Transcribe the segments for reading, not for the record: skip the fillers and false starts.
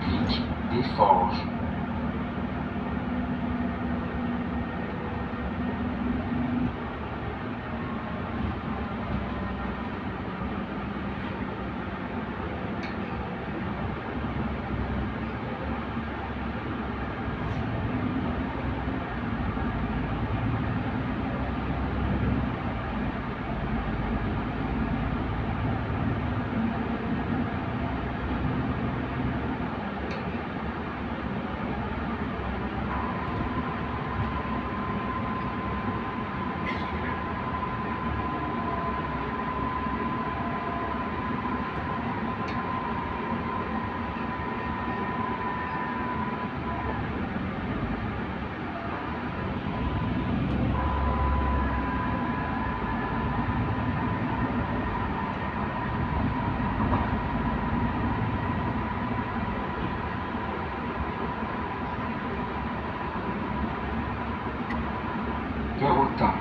spécifique des forges. Perrotin.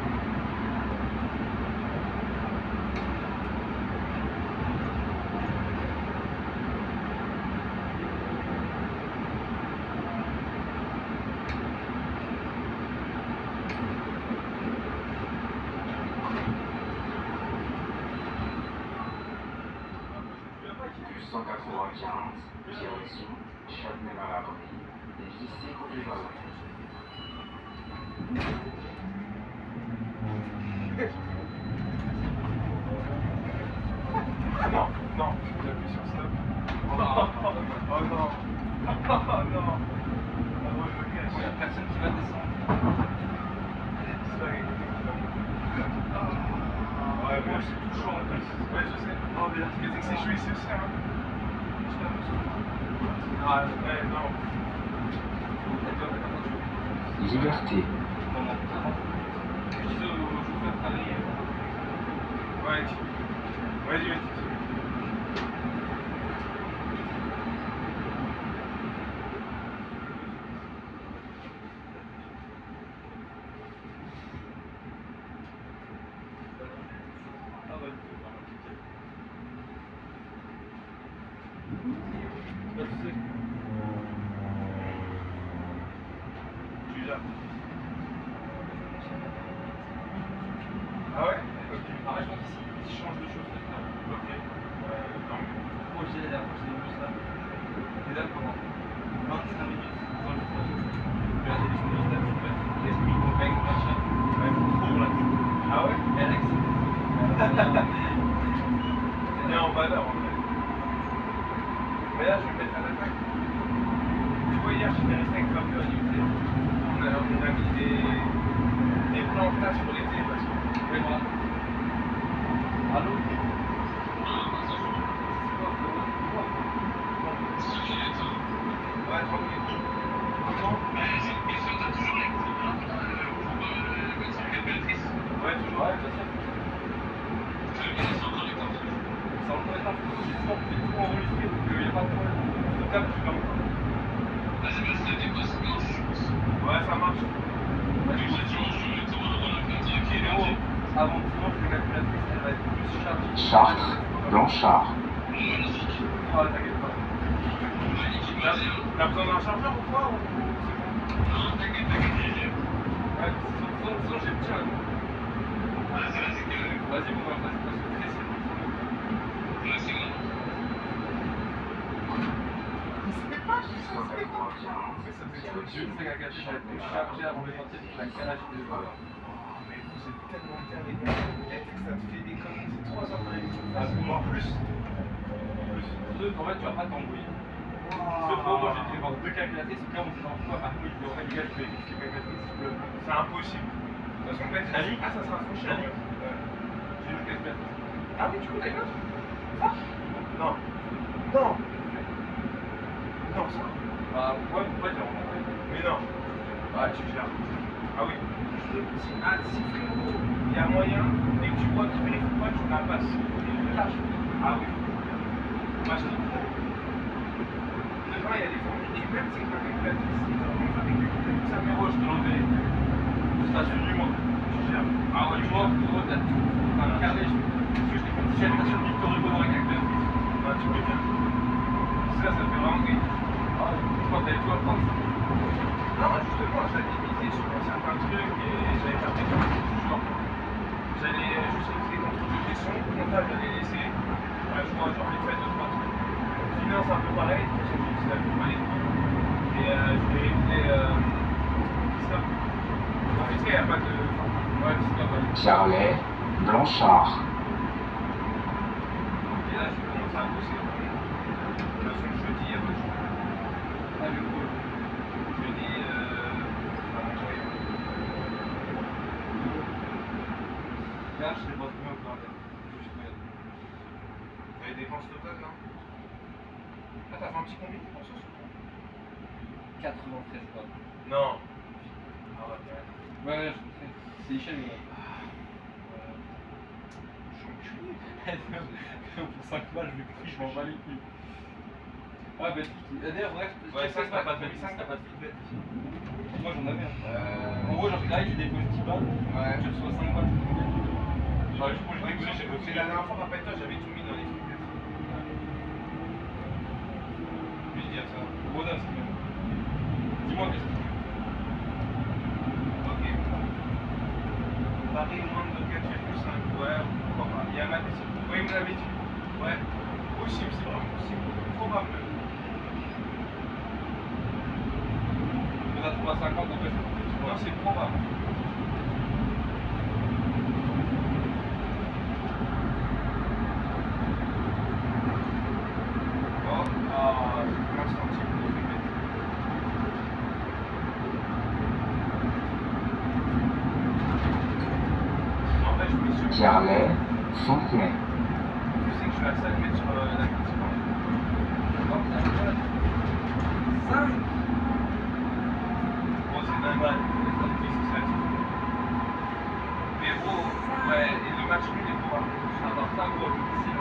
Bus 195, direction Châtenay-Malabry, et lycée Côte-des-Vallées. Non, non, j'appuie sur stop. Oh non, oh non, oh non. Ah ouais, je me cache. Il n'y a personne qui va descendre. Sorry. Ouais, moi c'est tout chaud en plus. Ouais, je sais. Oh, mais là, ce que c'est que c'est chaud ici aussi, hein. Ah, ouais, non. Liberté. Je disais aux chauffeurs de travailler. Ouais, vas-y. Ah ouais? Ok. Après, je pense qu'ici, ils changent de chauffeur. Ok. Non. Moi, je disais la dernière fois que j'étais venu ça. Et là, pendant 25 minutes, quand je fais la télévision de la petite meuf, l'esprit convainc, machin, ouais, trop là. Ah ouais? Et Alex, C'est bien en valeur en fait. Mais là, je vais me mettre à l'attaque. Tu vois, hier, j'étais resté avec Fabio à Newton. On a mis des plans en place pour l'été parce que. oui, voilà. Allô? Ouais, 30 minutes. Comment? Ouais, toujours. Ouais, bien sûr. Ça en connaît pas. J'ai tout enregistré, donc il n'y a pas de problème. Je te capte, tu vas encore. Ouais, ça marche. Avant dimanche, la calculatrice, elle va être plus chargée. Chartres, Blanchard. Ah, t'inquiète pas. T'as besoin d'un chargeur ou quoi? Ou c'est Ouais, sinon j'ai le tien. Vas-y, bon, vas-y, parce que très je sais qu'à cacher, ça va être plus chargé avant de sortir que la calage de bon? Mais vous êtes tellement bien les gars. Ça te fait des conneries, c'est 3 heures de révision. En plus. Sauf qu'en fait, tu vas pas t'embrouiller. Sauf que moi, j'ai fait vendre 2 calculatrices, c'est comme on s'en fout à Marco, il dit en fait, les gars, je fais expliquer calculatrice, C'est impossible. Parce qu'en fait, ah, ça sera trop cher. J'ai une calculatrice. Ah oui, du coup, t'as une autre? Ah non. Non. Non, ça. Bah, ouais, pourquoi tu as rencontré? Mais non. Ah, tu gères. Ah oui. Si frérot, il y a moyen, et que tu vois qu'il vérifie pas, tu la passes. Ah oui. Moi, je comprends. Dedans, il y a des formules, et même si c'est pas calculatrice, c'est vraiment avec des calculatrices. Ça, mais Je te l'enverrai. Juste à celui du mois. tu gères. Ah ouais, Du mois, gros, t'as tout. T'as un carnet, je t'ai fait une petite invitation de Victor Hugo dans la calculatrice. Ah, tu peux bien. Ça fait vraiment gagner. Ah, dois le prendre. Non, justement, j'allais miser sur certains trucs et j'avais pas fait toujours. J'allais juste utiliser mon truc de gestion, comptable, j'allais laisser. Ouais, je crois, genre, vite fait 2-3 trucs. Finance, un peu pareil, de toute façon, j'ai dit ça pour aller. Et je vais réviser ça. Est-ce qu'il n'y a pas de. Ouais, c'est pas mal. Pierrelet, Blanchard. Et là, je commence à bosser. De toute façon, jeudi, il y a pas de jour. Ah, mais cool. Jeudi, ça va manger. Là, je sais pas combien on peut en faire. Juste combien. T'as les dépenses totales, là? Ah, t'as fait un petit combi pour ça? 93 balles. Non. Ah ouais, ouais. Ouais, je sais. C'est Michel, mais. Pour 5 balles, je m'en bats les couilles. Ah, bah, d'ailleurs, bref, Ouais, ça, t'as pas de ça, t'as pas de feedback. Moi, j'en avais un. Euh... En gros, genre, là, j'ai dépose 10 balles, Ouais. je reçois 5 balles. Enfin, juste pour le Ouais, rigolo, j'ai mais la dernière fois, rappelle-toi, j'avais tout mis dans les trucs. Je vais dire ça. Rodin, c'est bien. Dis-moi qu'est-ce que tu veux. Ok. Paris moins de 4,5. Ouais, pourquoi pas. Il y a un matin. Oui, il me l'avait dit. Ouais. Possible, c'est vraiment possible. Probable. On a 3,50 en fait. Non, c'est probable. Oh, ah, c'est 15 centimes pour les mettre. En vrai, je me suis dit, Pierrelet, Fontenay. tu sais que je suis à ça de mettre sur la critique. Bon, ça va. 5. Bon, c'est dingue, ouais. C'est ça. Mais gros, ouais, et le match nul est probable. Ça va, 5 gros, ici.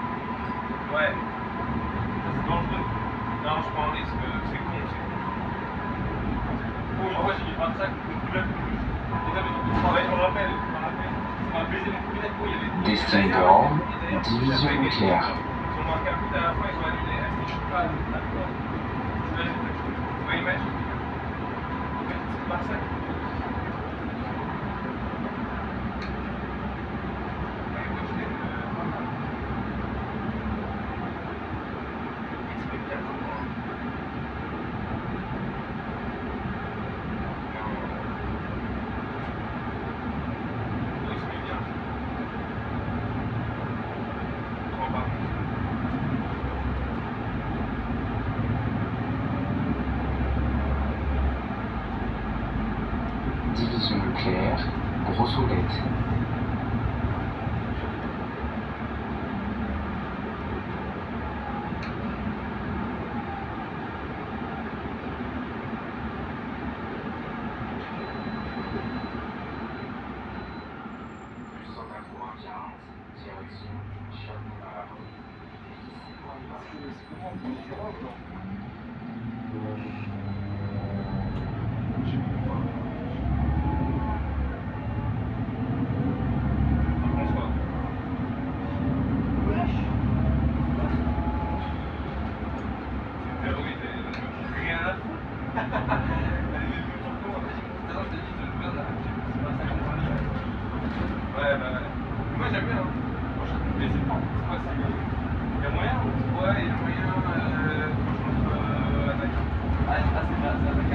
Ouais. Ça, c'est dangereux. Non, je prends un risque, c'est con, c'est con. Bon, moi, j'ai mis 25 pour le club. Et là, mais donc, Ouais, je me rappelle. ça m'a baisé mon premier net. Il y avait Destin d'Orme, division nucléaire. Ils ont marqué un but à la fin, ils ont annulé. Est-ce que je pas d'accord? Ouais, imagine. C'est Marseille. Ouais, moi, je l'ai pas mal. Il se met bien comme moi. Ouais, il se met bien. Prends pas. Division nucléaire, Grossolette. Plus 195, direction Châtenay-Malabry. François. Oui, rien à foutre. Ouais, bah ouais. Moi j'aime bien. Mais c'est pas. C'est quoi, il y a moyen ou? Ouais, il y a moyen. Franchement, attaquant.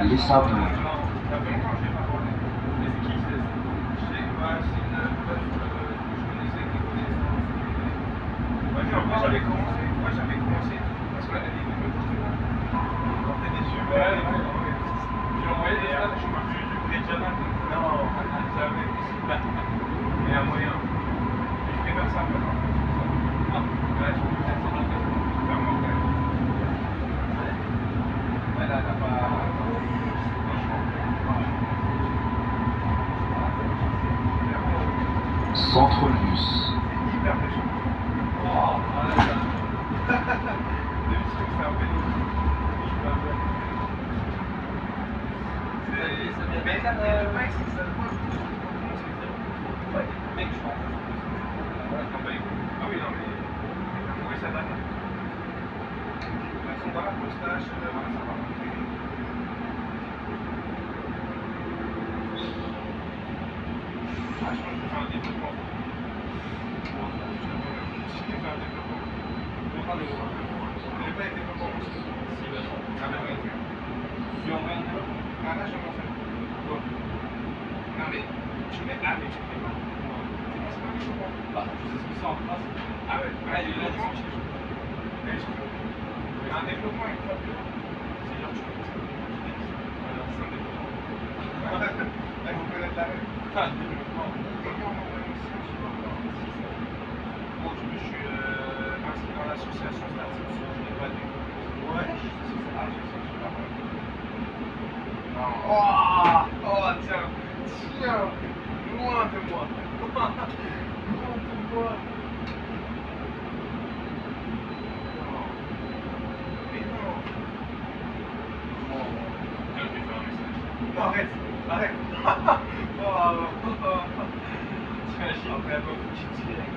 Les Sables. Non, ça fait longtemps que je n'ai pas parlé. Mais c'est qui c'est? Je sais pas, c'est une meuf que je connaissais qui connaissait. Ouais, mais en vrai, j'avais commencé. Moi j'avais commencé. Parce qu'elle est venue me porter là. Quand t'es des yeux, Ouais, ouais, ouais. j'ai envoyé des messages, je m'en suis du déjà. Non, jamais. Il y a moyen. Je préfère ça maintenant. Ouais, je préfère ça maintenant. Vraiment, ouais. Elle n'a pas. Centre-Bus. C'est hyper méchant. Oh, D'habitude, c'est un peu. Mais le mec, c'est ça. Ouais, mec, je pense. ah oui, non, mais. Oui, ça va. Elles sont dans la postache, voilà, ça va. développement. Bon, si je fais un développement. Contrat de gros. Je n'ai pas été développement aussi. Si, bah non. Ah, mais ouais. Tu en rien de développement. Ah, là, je m'en fais. Quoi? Non, mais tu mets là, mais tu ne mets pas. C'est pas un développement. Bah, je sais ce que c'est en France. Ah ouais, Ah, il est là, développement. il Un développement avec pas plus. C'est genre, tu mets ça. Alors, c'est un développement. Là, il faut connaître la règle. Ah, développement. Bon, je me suis inscrit dans l'association Startup, je n'ai pas dit. Ouais, c'est ça. Ah, je sais, je sais pas. Non. Oh, oh, tiens, tiens, loin de moi. Loin de moi. Non. Mais non. Bon, tiens, je vais faire un message. Non, arrête, arrête. Oh, oh, oh. T'imagines? Après, elle va vous quitter direct.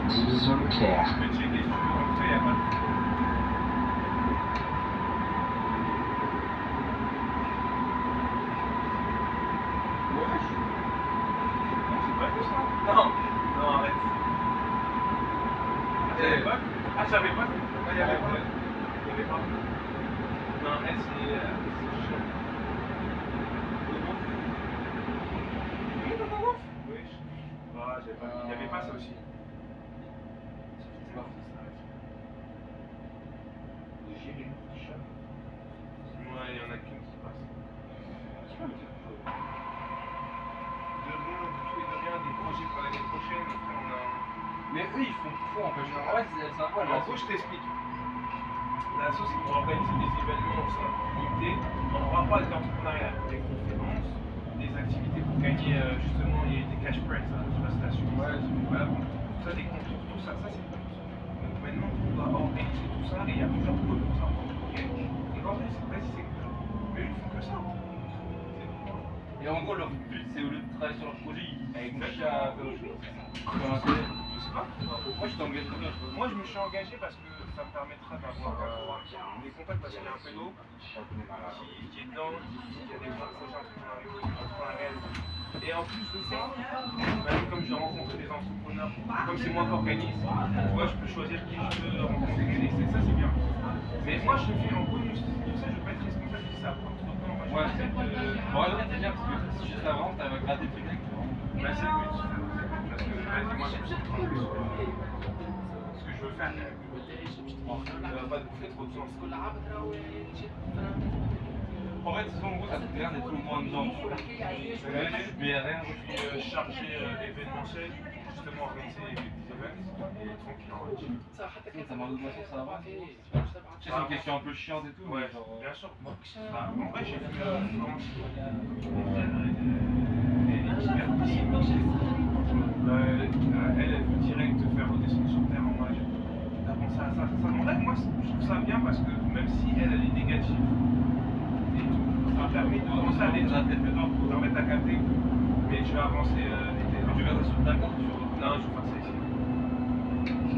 Division nucléaire. Je vais checker si tu veux rentrer, il n'y a pas de... Non, non, arrête. Ah, j'avais pas vu. Ah, j'avais pas vu. Ah, il y avait pas. Il y avait pas. Non, elle, c'est chiant. Oui, non, non, non. Oui, ah, j'avais pas vu. Il y avait pas ça aussi. C'est pas fou, ça. Ouais, il y en a qu'une qui passe. De rien, de tout et de rien, des projets pour l'année prochaine. Après, on a... Mais eux, ils font trop en fait. En vrai, c'est un peu En gros, je t'explique. L'asso, c'est pour organiser des événements au sein de l'unité. On ne parle pas d'entrepreneuriat, des conférences, des activités pour gagner justement des cash prizes, hein, je sais pas si t'as suivi. Ouais, voilà, bon, tout ça, des concours, tout ça, ça c'est le but. Donc maintenant, on doit organiser tout ça et il y a plusieurs pôles pour ça. Ok. Donc en vrai, c'est pas si c'est cool. Mais ils font que ça. Et en gros, leur but, c'est au lieu de travailler sur leur projet, ils cherchent à faire autre chose. Je sais pas. Moi, je t'engage combien? Moi, je me suis engagé parce que ça me permettra d'avoir des contacts parce qu'il y a un pédo qui est dedans, qui a des projets entrepreneuriales. Et en plus de ça, comme j'ai rencontré des entrepreneurs, comme c'est moi qui organise, tu vois, je peux choisir qui je veux rencontrer. Et ça, c'est bien. Mais moi, je le fais en bonus. Tout ça, je ne veux pas être responsable si ça prend trop de temps. Moi, Ouais, c'est bien parce que si juste avant, t'avais gratté tes mecs. Bah, c'est le but. Parce que, vas-y, moi, je me suis ce que je veux faire. Pas de bouffer trop de temps. En fait, en gros, ça coûte rien d'être tout le monde dedans. Je paye rien. Je suis chargé événementiel, justement organiser des événements et tranquille. Ça m'a donné ça va. C'est une question un peu chiante et tout. Ouais, Mais genre, bien sûr. Bah, en vrai, j'ai fait elle veut direct te faire redescendre sur terre en mode t'as pensé à ça. En vrai, moi, je trouve ça bien parce que même si elle est négative et tout, ça permet de commencer à aller dans la tête dedans pour t'en mettre à capter. Mais je vais avancer tu verras sur ta carte. Non, je vais faire ça ici.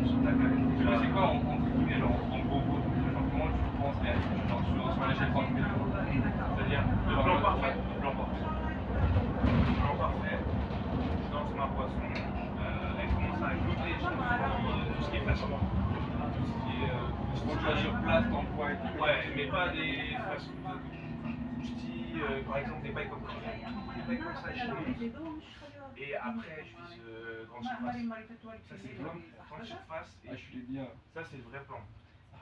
Sur ta carte. Tu vois, c'est quoi en guillemets, genre en gros, genre comment tu penses réagir genre sur l'échelle 30 000? C'est-à-dire le plan parfait. Le plan parfait. Le plan parfait. Je lance ma boisson. Elle commence à goûter tout ce qui est façon. Tout ce qui est. Faut que tu vas sur place, t'emploies et tout. Ouais, mais pas des fast-food. Je dis par exemple des bails comme ça. Des bails comme ça, je et après, je vise grande surface. Ça, c'est vraiment grande surface. Ah, je suis bien. Ça, c'est le vrai plan.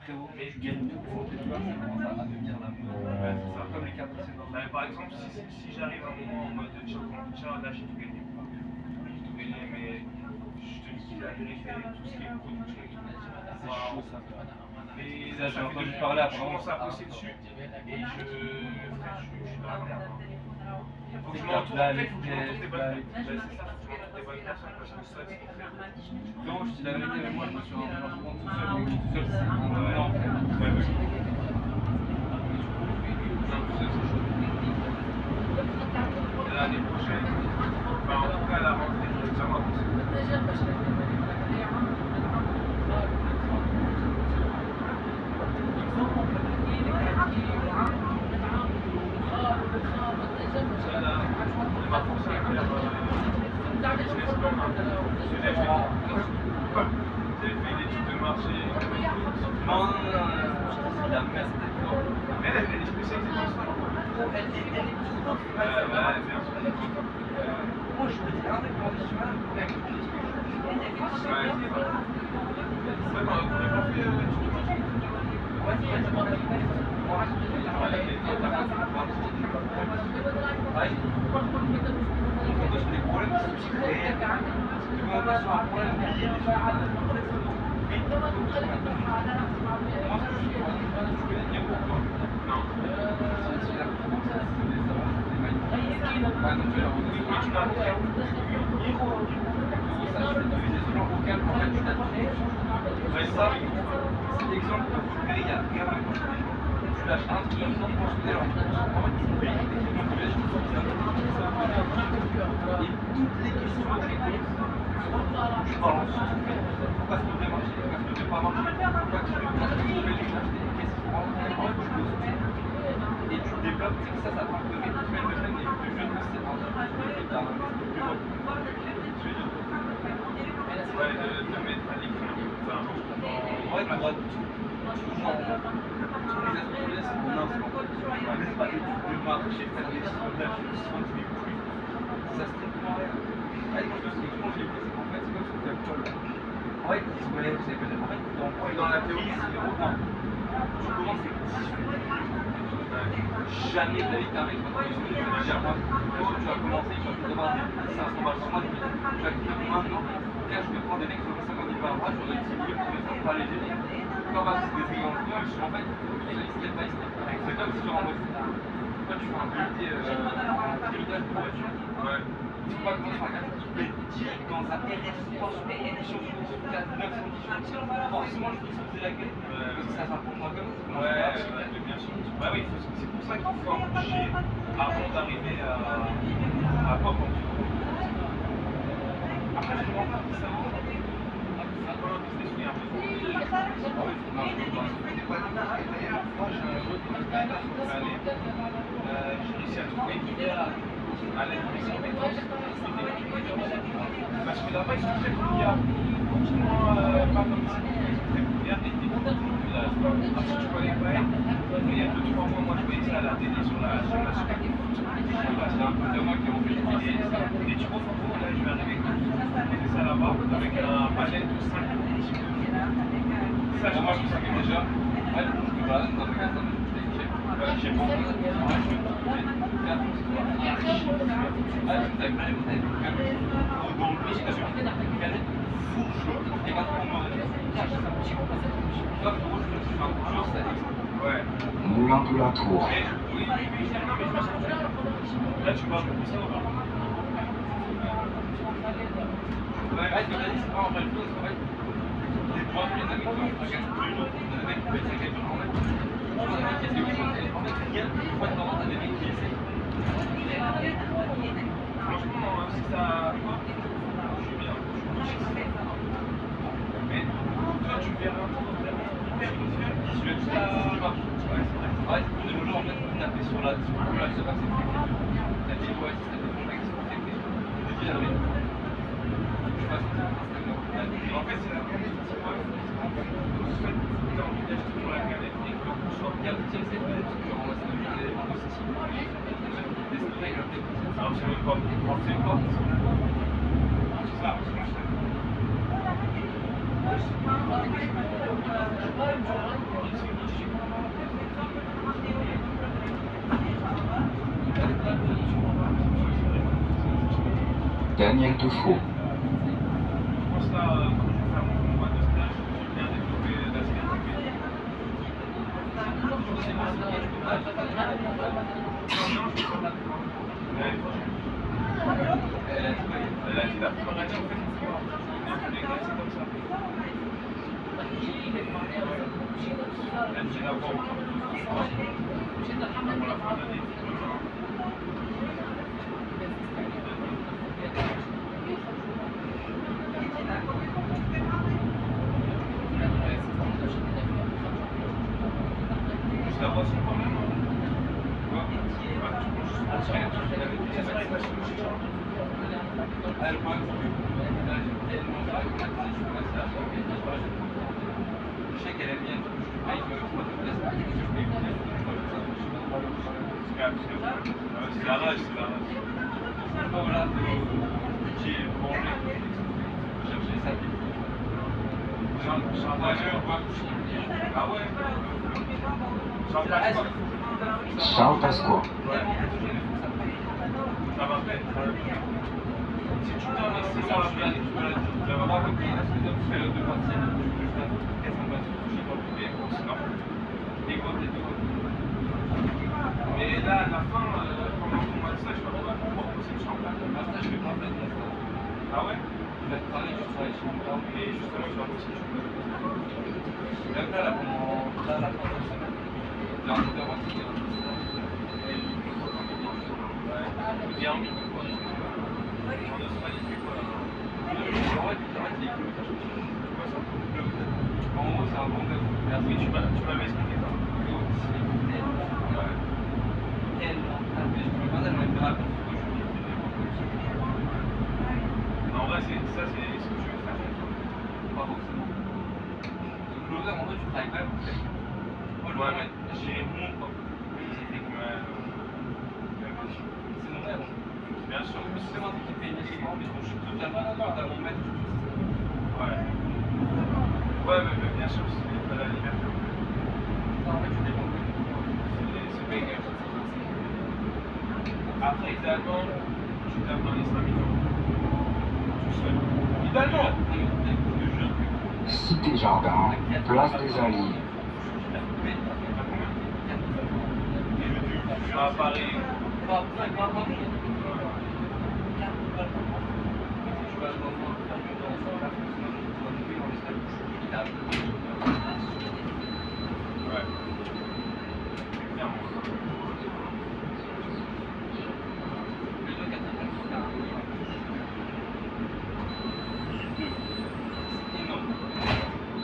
Frérot, mais je gagne tout pour tes doigts, ça commence à devenir la mode. Ouais, c'est ça. Comme les cartes précédentes. Par exemple, si j'arrive à un moment en mode ciao, là j'ai tout gagné. J'ai tout gagné, mais je te dis la vérité, tout ce qui est production et tout. C'est chaud ça. Et Ça, j'ai fait entendu depuis parler que après. je commence à bosser dessus et je suis dans la merde. Faut que je Des m'entoure, blagues, en fait, faut que je m'entoure des des bonnes personnes. C'est ça, faut que je m'entoure des bonnes une personne parce que ça, c'est faire. Non, je dis la vérité, mais moi je me suis rendu compte tout seul, donc tout seul c'est un peu en fait. Ouais, ouais. Non, tout seul c'est chaud. L'année prochaine, enfin, en tout cas, la rentrée, ça va. Ça, là, on m'a forcé à faire business plan. J'ai fait une étude de marché. Non, c'est la merde cette fois. Elle est spécialisée dans ça. Ouais, bien sûr. Moi je me dis un des conditionnels pour avec les Ouais, c'est ça. Ouais, bah, vous n'avez pas fait l'étude de marché. Non. Ouais, ça, c'est l'exemple que vous créez, il y a rien de tu lâches un truc, non consulté, alors en fait, c'est et toutes les questions que je balance, pourquoi ça devrait marcher, pourquoi ça ne devrait pas marcher, pourquoi tu veux acheter, qu'est-ce qu'il faut rentrer, et tu développes, tu sais que ça prend de semaine de semaine, et plus jeune que c'est un Ouais, de mettre à l'écran. Enfin, ouais, tu vois tout, genre, tous les aspects de c'est mon instant. N'est-ce pas l'étude de marché, faire des sondages, souvent tu les plus. Ça strictement rien. Ouais, moi je sais que quand je l'ai fait, c'est qu'en fait, c'est comme si tu fais le ouais, ils se connaissent, vous savez peut-être. En fait, dans la théorie, c'est autant. Tu commences avec 18. Jamais de la vie, t'as un mec qui va te dire, jamais. Tu vas commencer, tu vas te demander, c'est un sondage sur moi, tu vas te dire maintenant, là je vais prendre des mecs qui ont 50 000 par mois, je vais dire, mais ça pas léger. Quand on va se désigner en final, en fait, tu fais step by step. C'est comme si tu rentres. Toi, tu fais un BUT pilotage de voiture. ouais. Tu peux pas commencer par regarder, tu mets direct dans un RS, sur 910. Forcément, je peux utiliser la clé, parce que ça va pour moi comme ça. Ouais, bien sûr. Bah oui, c'est pour ça qu'il faut embaucher avant d'arriver à pas conclure. Après, je ne comprends pas si ça vaut. Ça vaut un business où il y a un besoin. D'ailleurs, moi, j'ai un autre expérience cette année. J'ai réussi à trouver à l'aide de mes compétences. Parce que là-bas, ils sont très confiants. Franchement, pas comme ici. Ils sont très confiants et des beaucoup de là. Si tu connais pas, il y a 2-3 mois, moi, je voyais ça à la télé sur la Super Foot. C'est un peu de moi qui ont fait des télé. Et tu vois, là, je vais arriver avec ça là-bas, avec un panel de 5 types de jeux. Ça, je Moi, pense je que ça sais fait déjà, déjà. je me balade dans le magasin de j'ai pas envie de faire Ouais. Moulin de la Tour. Mais, oui, non, mais je vois ce que tu veux dire. Là, tu parles de ça ou pas? Ouais, c'est pas en vrai chose, en fait. Les points, il y en a qui regarde plus long, il y en a qui pètent sa gueule, en fait. Il y en a qui essaient de changer, en fait, rien, une fois de temps, t'as des mecs qui essaient. Franchement, si ça. Je suis bien. Mais toi, tu verras hyper visuel, ça marche. Ouais, c'est vrai. Ouais, de nos jours, en fait, vous tapez sur la je sais pas, c'est plus la dit, ouais, si t'as des contacts, c'est plus technique. Je dis, ah, mais. Je sais pas si c'est Instagram. En fait, c'est la planète qui se passe. En fait, tu as envie d'acheter pour la planète et que le coup soit Il y a aussi cette planète qui rend ça devient un élément de style. Des sprays, là, peut-être. alors, c'est même pas. C'est pas. C'est ça, parce que je sais. Daniel Defoe. Je pense là, quand je vais faire mon convoi de stage, je vais bien développer la sécurité. Non, je ne sais pas. Elle a dit dit la première année, en fait, on est classé comme ça. Même si la vente, pour la fin d'année. Juste la boisson quand même. Ah, le problème, c'est que là, j'ai tellement de réglementation sur ça, je sais qu'elle aime bien, je paye, je me laisse pas, je paye, C'est la rage, c'est la rage. voilà, j'ai mangé, chercher ça. Ah ouais. Charles Pasqua. Ça va faire. Si tu donnes un C'est six ça, ans je suis là, je vais avoir compris, parce que je fais le 2 partiels, je fais quasiment pas de sushi dans le bébé, sinon, des côtes et tout. mais là, à la fin, pendant ton mois de stage, je ne sais pas pourquoi c'est chambre. Ma stage, je vais pas faire de la stage. Ah ouais? Je vais travailler chez mon père. Et justement, je vais aussi. Même là, pendant la fin de la semaine, j'ai un autre avant qui est Bien mis, quoi. En Australie, c'est quoi là? En gros, c'est un bon gars. Oui, tu m'avais expliqué ça. En vrai, ça, c'est ce que tu veux faire. Pas forcément. Le closer, en vrai, tu travailles quand même. Moi, Ouais, mais j'ai mon propre. c'est mon rêve. Bien sûr. C'est moi qui fais initialement, mais je suis totalement maître. Ouais. Ouais, mais bien sûr, c'est pas la liberté. En fait, tu dépends de C'est bégué. Après, idéalement, tu tapes dans les 5 millions. Tout seul. Idéalement! Cité Jardin, place des Alliés. À Paris. Ouais. Clairement.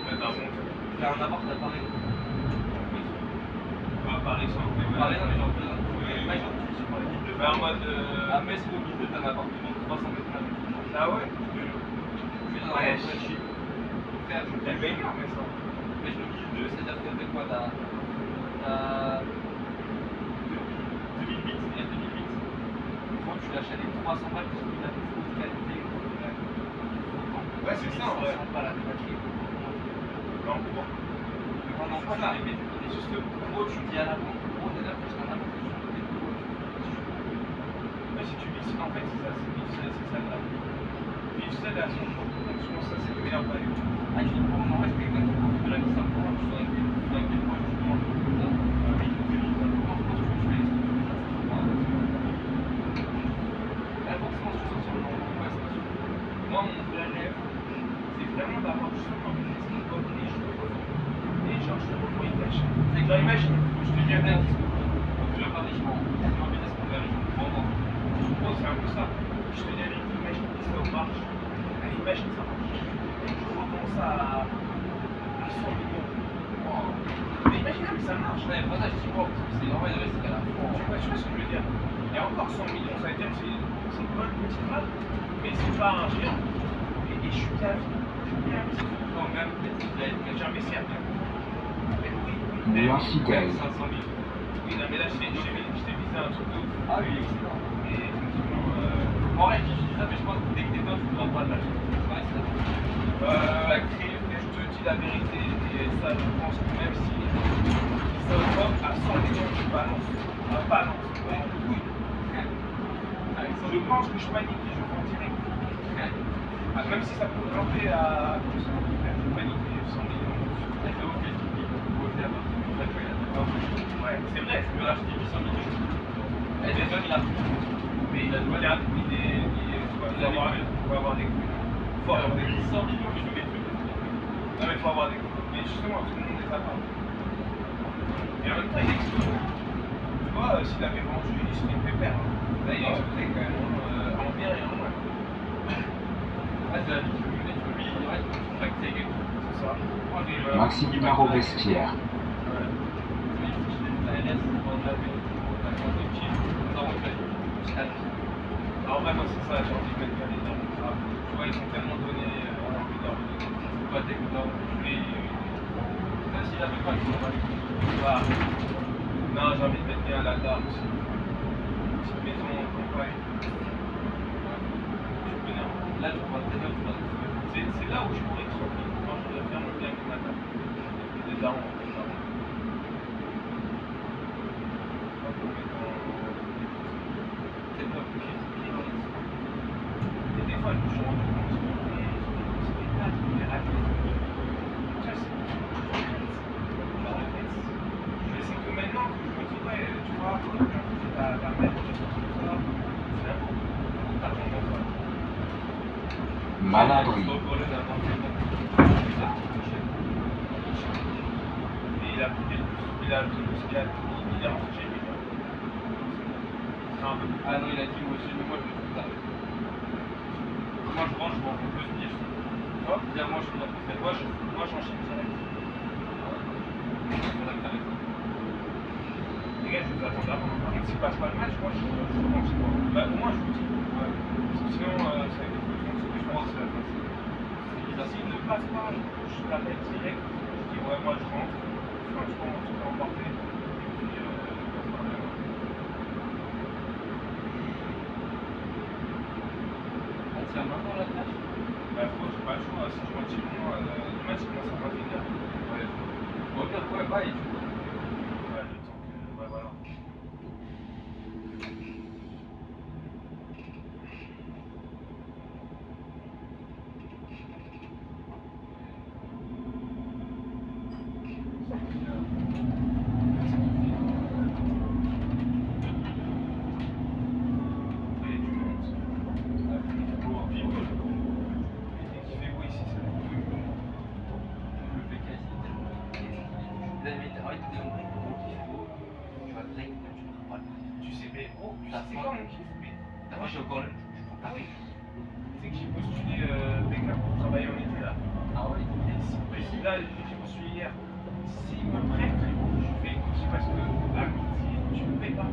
Mais t'as bon. J'ai un appart à Paris. À Paris, sans Paris, non, mais genre, Mais en mode. à Metz, au milieu d'un appartement de 300 mètres carrés. Ah ouais? Je suis dans Ouais, un vrai chic. Donc, frère, je Elle paye. paye, mais ça. Mais je le guide, c'est-à-dire que t'as quoi, t'as 2008, il y a 2008. Quand tu l'achètes avec 300 balles, parce qu'il a une fausse qualité. Ouais, c'est ça en vrai. 300 balles à la batterie. Non, pour. Pendant quoi, Ça. les mecs, Et juste gros, tu dis à la banque, gros, t'as l'air d'acheter un appart, mais si tu vis, en fait, c'est ça, c'est vivre seul, c'est ça là. Vivre seul à son propre compte, je pense que ça, c'est le meilleur bail. ah, je dis, pour moi, c'est quelqu'un qui profite de la vie simplement, je suis avec des proches, justement, je peux dire, oui, comment je pense que tu fais les trucs, forcément, je suis sorti sur le long, Moi, mon vrai rêve, c'est vraiment d'avoir justement une maison comme les cheveux. Et genre, je te revois une tâche. C'est que genre, imagine, je te dis un bien, discours. je suis pas riche, j'ai envie de se faire riche, vraiment. Oh, c'est un peu ça. Je te dis, imagine que ça marche. Allez, imagine ça marche. Et je recommence à 100 millions. Oh. Mais imagine que ça marche. Ouais, pour ça, je dis, bon, c'est normal de rester à la fin. Tu vois ce que je veux dire? Il y a encore 100 millions, ça veut dire que c'est une bonne petite rate, mais c'est pas un géant. Et je suis bien investi. Non, même, J'ai investi à bien. Mais oui, Moulin oui. Fidèle. 500 000. Oui, non, mais là, je t'ai visé un truc de ouf. Ah oui, excellent. Et effectivement, En vrai, je dis ça, mais je pense que dès que t'es dedans, tu voudras pas de l'acheter. C'est vrai, c'est ça. je te dis la vérité, et ça, je pense que même si ça augmente à 100 millions, je balance. Oui. Je pense que je panique et je prends direct. Ah, même si ça peut planter à 200 je panique et 100 millions. Ouais, c'est vrai, c'est Tu vrai. veux l'acheter 800 millions. Et déjà, il a Mais il a des faut avoir des couilles. Faut avoir des couilles. 100 millions que je mets plus. Non mais faut avoir des couilles. Mais justement, tout le monde les a pas. Et en même temps, il explose. Tu vois, s'il avait vendu, il serait pépère. Là, il explosait quand même, en bien et en mal. Ah, c'est la vie que je mets, lui, il reste tracté. C'est ça. Maximilien Robespierre. Ouais. Alors vraiment c'est ça, j'ai envie de mettre des normes graves. Tu vois, ils sont tellement donnés envie d'ordre. Pas des normes. Oui, Même s'il avait pas de normal. bah, non, j'ai envie de mettre bien la dame aussi. Une petite maison en campagne. Tu connais un peu. Là, je vois très bien, tu vois. C'est là où je pourrais être tranquille. Quand je voudrais vraiment bien mettre ma dame. Des darons, des darons. C'est pas plus cher. Et des fois, je me suis rendu compte que c'est des dates, des raquettes. Tu vois, mais c'est que maintenant que je me dis, ouais, tu vois, ta mère, tout ça, c'est un peu d'argent dans ça. Malabry. Et il a pris ce qu'il a rentré chez lui. C'est un peu plus. Ah non, il a dit moi aussi, mais moi je me trouve tard. Moi je range, je m'en fous plus de dire. Quoi Dire moi je suis la plus Moi j'enchaîne direct. Les gars, je vous attends d'avant. S'il passe pas le match, moi je pense quoi. Bah, au moins je vous dis. Ouais. Parce que sinon, ça va être frustrant, c'est que je pense que ça va passer. S'il ne passe pas, je l'appelle direct. Je dis, ouais, moi je rentre. Franchement, tu peux emporter. Et puis, On tient main dans la tâche. bah, j'ai pas le choix. Si je rentre chez moi, le match commence à 21h. Ouais. Regarde, ouais, bye. Ouais, le temps que. Ouais, voilà. Et tu montes. Puis oui. Et dès qu'il fait beau ici, c'est bon. Le PK, c'est tellement. Vous avez été arrêté de mon compte, il fait beau. Tu vas te régler, tu ne pas le Tu sais, mais oh, c'est quoi mon kiff? Mais moi, je suis encore là. ah oui. Tu sais que j'ai postulé BK pour travailler en été là. Ah ouais, Et là, j'ai postulé hier. S'ils me prennent, frérot, je vais écouter parce que à midi, tu ne payes pas.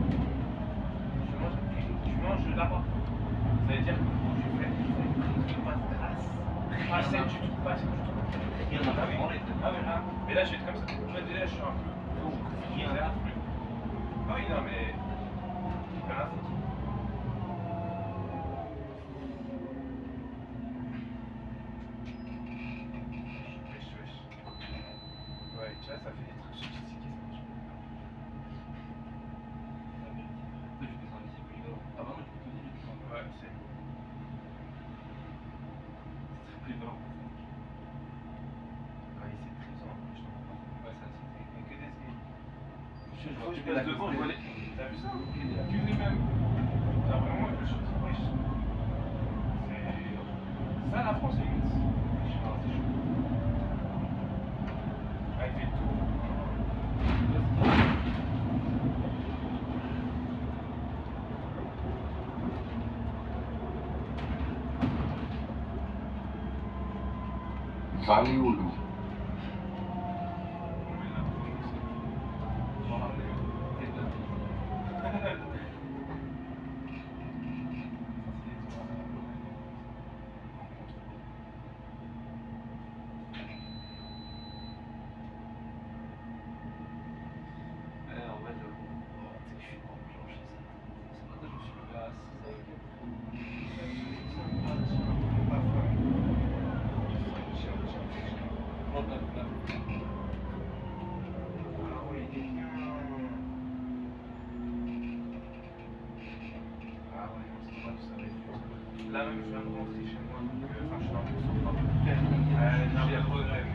Tu manges là-bas. Ça veut dire que je vais faire une prise de passe grasse. Ah, c'est tu trouves pas, c'est que tu trouves pas. il y en a pas parlé. Ah oui, là. Mais là, je vais être comme ça. Moi, déjà, je suis un peu. Il y en a. Ah oui, non, mais. Rien à foutre. Wesh. Ouais, tu vois, ça fait des trucs sophistiqués, ça marche. Je descends ici, plus vite. Ah bah non, je peux te dire, je descends. Ouais, c'est. C'est plus violent. Ouais, c'est très ans, je t'en comprends. Ouais, ça, c'est. Mais que des skis. Je vois que passe devant, je vois les. T'as vu ça? Que des mêmes. T'as vraiment, je me suis dit, wesh. C'est. Ça, la France, c'est une. Je sais pas, c'est chaud. Ah, il fait le tour. Vallée-aux-Loups. Là même je viens de rentrer chez moi, donc enfin je suis un peu sans propre. J'ai le regret.